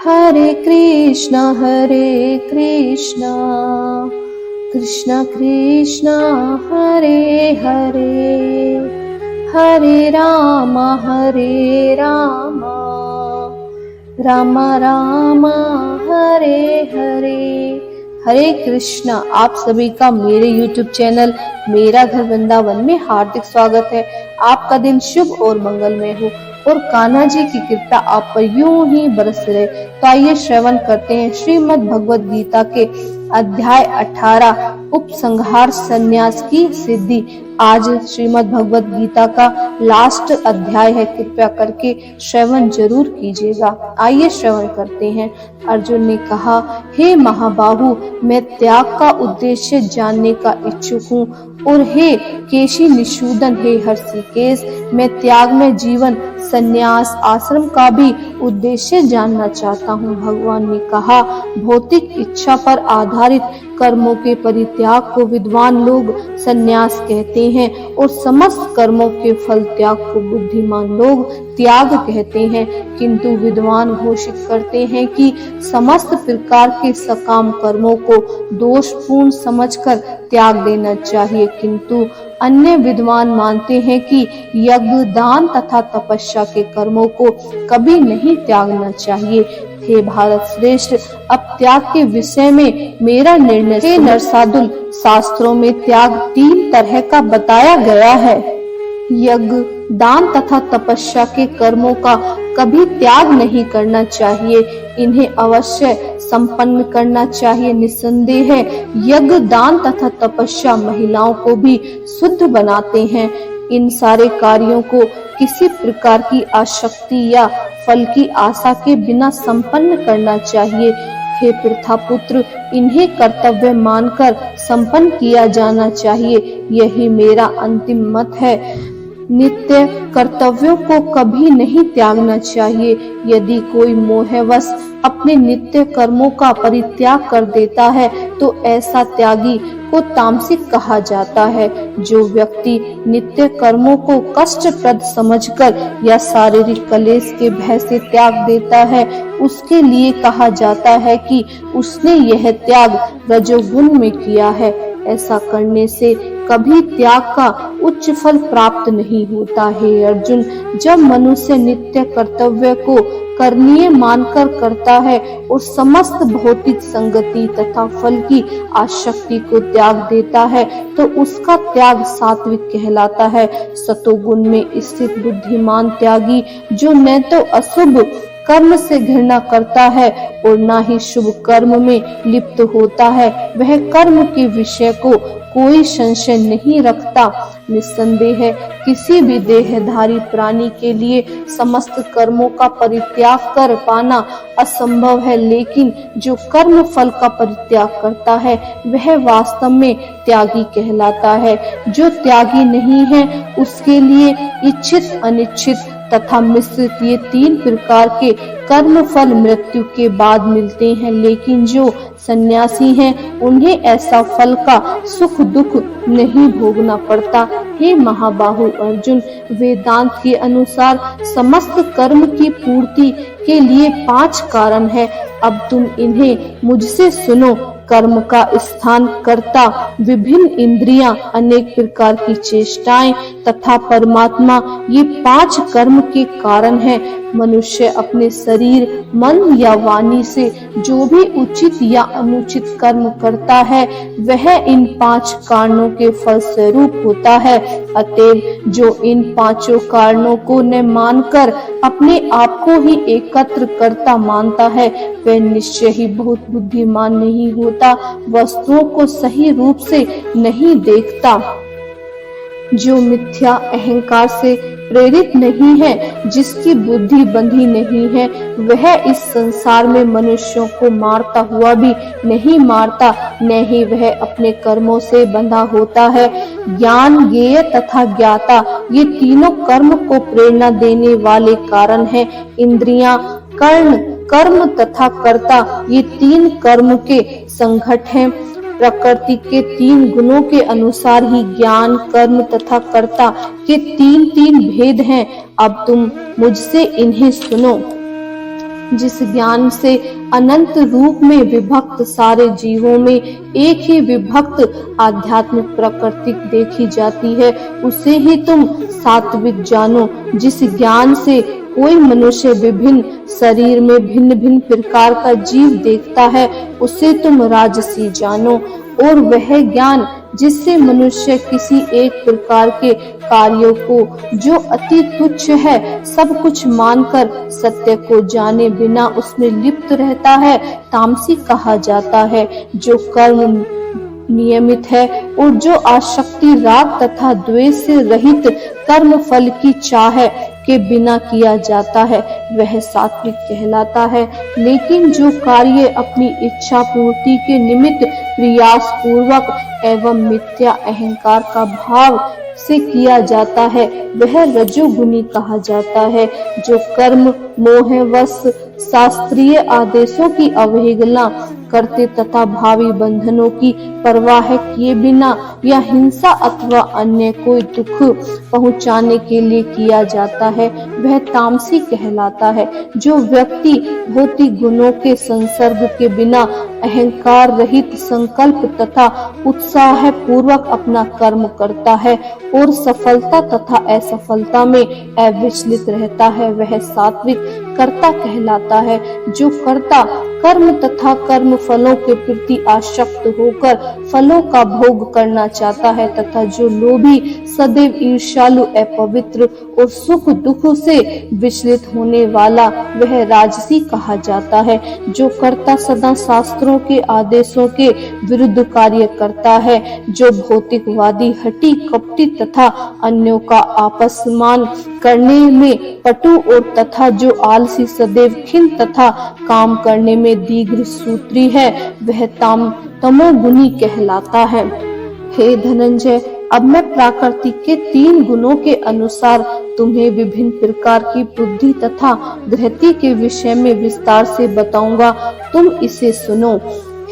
हरे कृष्णा कृष्ण कृष्ण हरे हरे, हरे राम राम राम हरे हरे। हरे कृष्णा। आप सभी का मेरे YouTube चैनल मेरा घर वृंदावन में हार्दिक स्वागत है। आपका दिन शुभ और मंगलमय हो और कान्हा जी की कृपा आप पर यूं ही बरस रहे। तो आइए श्रवण करते हैं श्रीमद् भगवद गीता के अध्याय 18 उपसंहार संन्यास की सिद्धि। आज श्रीमद् भगवद गीता का लास्ट अध्याय है, कृपया करके श्रवण जरूर कीजिएगा। आइए श्रवण करते हैं। अर्जुन ने कहा, हे महाबाहु, मैं त्याग का उद्देश्य जानने का इच्छुक हूँ, और हे केशी निषूदन, हे हर्षिकेश, मैं त्याग में जीवन संन्यास आश्रम का भी उद्देश्य जानना चाहता हूँ। भगवान ने कहा, भौतिक इच्छा पर आधारित कर्मों के परित्याग को विद्वान लोग संन्यास कहते हैं और समस्त कर्मों के फल त्याग को बुद्धिमान लोग त्याग कहते हैं, किंतु विद्वान घोषित करते हैं कि समस्त प्रकार के सकाम कर्मों को दोषपूर्ण समझकर त्याग देना चाहिए, किंतु अन्य विद्वान मानते हैं कि यज्ञ, दान तथा तपस्या के कर्मों को कभी नहीं त्यागना चाहिए। हे भारत श्रेष्ठ, अब त्याग के विषय में मेरा निर्णय। हे नरसादुल, शास्त्रों में त्याग 3 तरह का बताया गया है। यज्ञ, दान तथा तपस्या के कर्मों का कभी त्याग नहीं करना चाहिए, इन्हें अवश्य संपन्न करना चाहिए। निस्संदेह है, यज्ञ, दान तथा तपस्या महिलाओं को भी शुद्ध बनाते हैं। इन सारे कार्यों को किसी प्रकार की आसक्ति या फल की आशा के बिना संपन्न करना चाहिए। हे प्रथापुत्र, इन्हें कर्तव्य मानकर संपन्न किया जाना चाहिए, यही मेरा अंतिम मत है। नित्य कर्तव्यों को कभी नहीं त्यागना चाहिए। यदि कोई मोहवश अपने नित्य कर्मों का परित्याग कर देता है तो ऐसा त्यागी को तामसिक कहा जाता है। जो व्यक्ति नित्य कर्मों को कष्टप्रद समझकर या शारीरिक क्लेश के भय से त्याग देता है, उसके लिए कहा जाता है कि उसने यह त्याग रजोगुण में किया है। ऐसा करने से कभी त्याग का उच्च फल प्राप्त नहीं होता है। अर्जुन, जब मनुष्य नित्य कर्तव्य को करनीय मानकर करता है और समस्त भौतिक संगति तथा फल की आसक्ति को त्याग देता है तो उसका त्याग सात्विक कहलाता है। सतोगुण में स्थित बुद्धिमान त्यागी, जो न तो अशुभ कर्म से घृणा करता है और ना ही शुभ कर्म में लिप्त होता है, वह कर्म के विषय को कोई संशय नहीं रखता। निस्संदेह है, किसी भी देहधारी प्राणी के लिए समस्त कर्मों का परित्याग कर पाना असंभव है, लेकिन जो कर्म फल का परित्याग करता है वह वास्तव में त्यागी कहलाता है। जो त्यागी नहीं है उसके लिए इच्छित, अनिच्छित तथा मिश्रित ये 3 प्रकार के कर्म फल मृत्यु के बाद मिलते हैं, लेकिन जो सन्यासी हैं उन्हें ऐसा फल का सुख दुख नहीं भोगना पड़ता। हे महाबाहु अर्जुन, वेदांत के अनुसार समस्त कर्म की पूर्ति के लिए 5 कारण है। अब तुम इन्हें मुझसे सुनो। कर्म का स्थान, कर्ता, विभिन्न इंद्रियां, अनेक प्रकार की चेष्टाएं तथा परमात्मा, ये 5 कर्म के कारण हैं। मनुष्य अपने शरीर, मन या वाणी से जो भी उचित या अनुचित कर्म करता है वह इन 5 कारणों के फल स्वरूप होता है। अतएव जो इन 5 कारणों को न मानकर अपने आप को ही एकत्र करता मानता है वह निश्चय ही बहुत बुद्धिमान नहीं होता, वस्तुओं को सही रूप से नहीं देखता। जो मिथ्या अहंकार से प्रेरित नहीं है, जिसकी बुद्धि बंधी नहीं है, वह इस संसार में मनुष्यों को मारता हुआ भी नहीं मारता, न ही वह अपने कर्मों से बंधा होता है। ज्ञान, ज्ञेय तथा ज्ञाता, ये तीनों कर्म को प्रेरणा देने वाले कारण हैं। इंद्रियां, कर्ण, कर्म तथा कर्ता, ये 3 कर्म के संघट हैं। प्रकृति के 3 गुणों के अनुसार ही ज्ञान, कर्म तथा कर्ता के 3 भेद हैं। अब तुम मुझसे इन्हें सुनो। जिस ज्ञान से अनंत रूप में विभक्त सारे जीवों में एक ही विभक्त आध्यात्मिक प्रकृति देखी जाती है, उसे ही तुम सात्विक जानो। जिस ज्ञान से कोई मनुष्य विभिन्न शरीर में भिन्न भिन्न प्रकार का जीव देखता है, उसे तुम राजसी जानो। और वह ज्ञान जिससे मनुष्य किसी एक प्रकार के कार्यों को जो अति तुच्छ है सब कुछ मानकर सत्य को जाने बिना उसमें लिप्त रहता है, तामसी कहा जाता है। जो कर्म नियमित है और जो आसक्ति राग तथा द्वेष से रहित कर्म फल की चाह के बिना किया जाता है, वह सात्विक कहलाता है। लेकिन जो कार्य अपनी इच्छा पूर्ति के निमित्त प्रयास पूर्वक एवं मिथ्या अहंकार का भाव से किया जाता है, वह रजोगुणी कहा जाता है। जो कर्म मोहवश शास्त्रीय आदेशों की अवहेलना करते तथा भावी बंधनों की परवाह किए बिना या हिंसा अथवा अन्य कोई दुख पहुंचाने के लिए किया जाता है, वह तामसी कहलाता है। जो व्यक्ति भौतिक गुणों के संसर्ग के बिना अहंकार रहित संकल्प तथा उत्साह पूर्वक अपना कर्म करता है और सफलता तथा असफलता में अविचलित रहता है, वह सात्विक कर्ता कहलाता है। जो कर्ता कर्म तथा कर्म फलों के प्रति आसक्त होकर फलों का भोग करना चाहता है तथा जो लोभी सदैव ईर्ष्यालु अपवित्र और सुख दुख से विचलित होने वाला, वह राजसी कहा जाता है। जो कर्ता सदा शास्त्रों के आदेशों के विरुद्ध कार्य करता है, जो भौतिकवादी हठी कपटी तथा अन्यों का अपमान करने में पटु और तथा जो आलसी सदैव खिन्न तथा काम करने में दीर्घ सूत्री है, वह तमोगुणी कहलाता है। हे धनंजय, अब मैं प्रकृति के 3 गुणों के अनुसार तुम्हें विभिन्न प्रकार की बुद्धि तथा धृति के विषय में विस्तार से बताऊंगा, तुम इसे सुनो।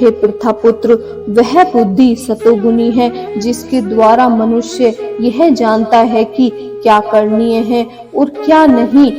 हे प्रथापुत्र, वह बुद्धि सतोगुणी है जिसके द्वारा मनुष्य यह जानता है कि क्या करणीय है और क्या नहीं,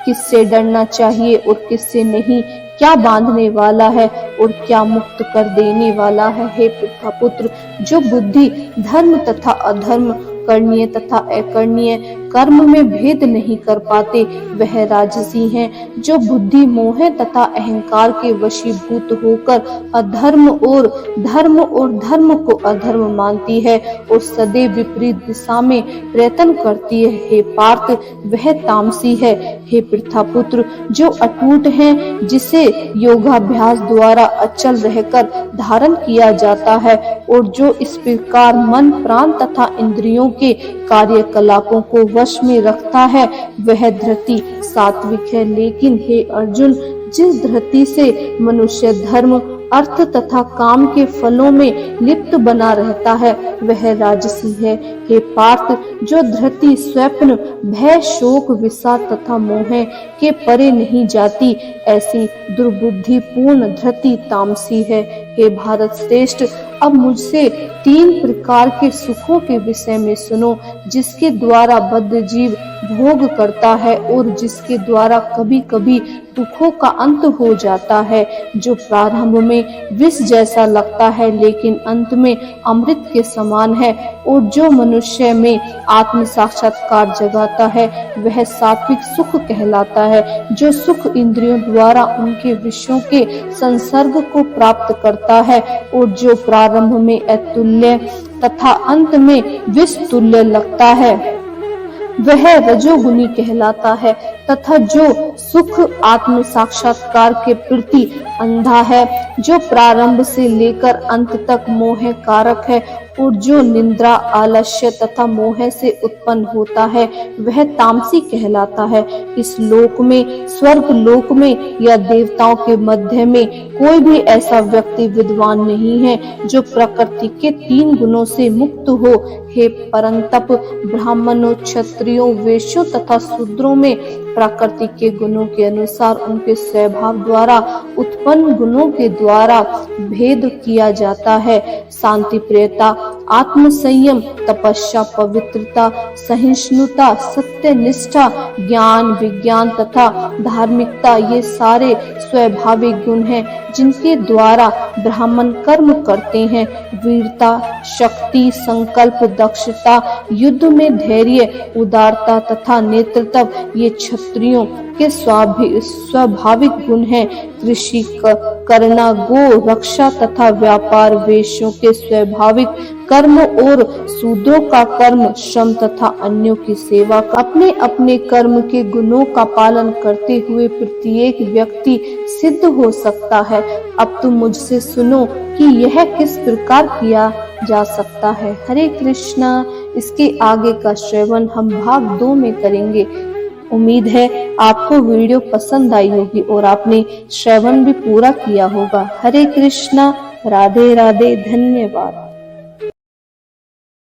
किससे डरना चाहिए और किससे नहीं, क्या बांधने वाला है और क्या मुक्त कर देने वाला है। हे प्रथापुत्र, जो बुद्धि धर्म तथा अधर्म, करणीय तथा अकरणीय कर्म में भेद नहीं कर पाते, वह राजसी हैं। जो बुद्धि मोह तथा अहंकार के वशीभूत होकर अधर्म और धर्म को अधर्म मानती है और सदैव विपरीत दिशा में प्रयत्न करती है, हे पार्थ, वह तामसी है। हे प्रथापुत्र, जो अटूट हैं, जिसे योगाभ्यास द्वारा अचल रहकर धारण किया जाता है और जो इस प्रकार मन प्राण तथा इंद्रियों के कार्यकलापों को वश में रखता है, वह धृति सात्विक है। लेकिन हे अर्जुन, जिस धृति से मनुष्य धर्म अर्थ तथा काम के फलों में लिप्त बना रहता है, वह राजसी है। हे पार्थ, जो धृति स्वप्न भय शोक विषाद तथा मोह के परे नहीं जाती, ऐसी दुर्बुद्धि पूर्ण धृति तामसी है। हे भारत श्रेष्ठ, अब मुझसे 3 प्रकार के सुखों के विषय में सुनो, जिसके द्वारा बद्ध जीव भोग करता है और जिसके द्वारा कभी कभी दुखों का अंत हो जाता है। जो प्रारंभ में विष जैसा लगता है लेकिन अंत में अमृत के समान है और जो मनुष्य में आत्म साक्षात्कार जगाता है, वह सात्विक सुख कहलाता है। जो सुख इंद्रियों द्वारा उनके विषयों के संसर्ग को प्राप्त करता है और जो प्रारंभ में अतुल्य तथा अंत में विष तुल्य लगता है, वह रजोगुणी कहलाता है। तथा जो सुख आत्म साक्षात्कार के प्रति अंधा है, जो प्रारंभ से लेकर अंत तक मोह कारक है और जो निंद्रा आलस्य तथा मोह से उत्पन्न होता है, वह तामसी कहलाता है। इस लोक में, स्वर्ग लोक में या देवताओं के मध्य में कोई भी ऐसा व्यक्ति विद्वान नहीं है जो प्रकृति के 3 गुणों से मुक्त हो। हे परंतप, ब्राह्मणों, क्षत्रियों, वैश्यों तथा शूद्रों में प्रकृति के गुणों के अनुसार उनके स्वभाव द्वारा उत्पन्न गुणों के द्वारा भेद किया जाता है। शांति प्रियता, आत्म संयम, तपस्या, पवित्रता, सहिष्णुता, सत्य निष्ठा, ज्ञान, विज्ञान तथा धार्मिकता ये सारे स्वाभाविक गुण हैं जिनके द्वारा ब्राह्मण कर्म करते हैं। वीरता, शक्ति, संकल्प, दक्षता, युद्ध में धैर्य, उदारता तथा नेतृत्व ये क्षत्रियों के स्वाभाविक गुण हैं। कृषि करना, गो रक्षा तथा व्यापार वैश्यों के स्वाभाविक कर्म और शूद्रों का कर्म श्रम तथा अन्यों की सेवा। अपने अपने कर्म के गुणों का पालन करते हुए प्रत्येक व्यक्ति सिद्ध हो सकता है। अब तुम मुझसे सुनो कि यह किस प्रकार किया जा सकता है। हरे कृष्णा। इसके आगे का श्रवण हम भाग 2 में करेंगे। उम्मीद है आपको वीडियो पसंद आई होगी और आपने श्रवण भी पूरा किया होगा। हरे कृष्णा। राधे राधे। धन्यवाद।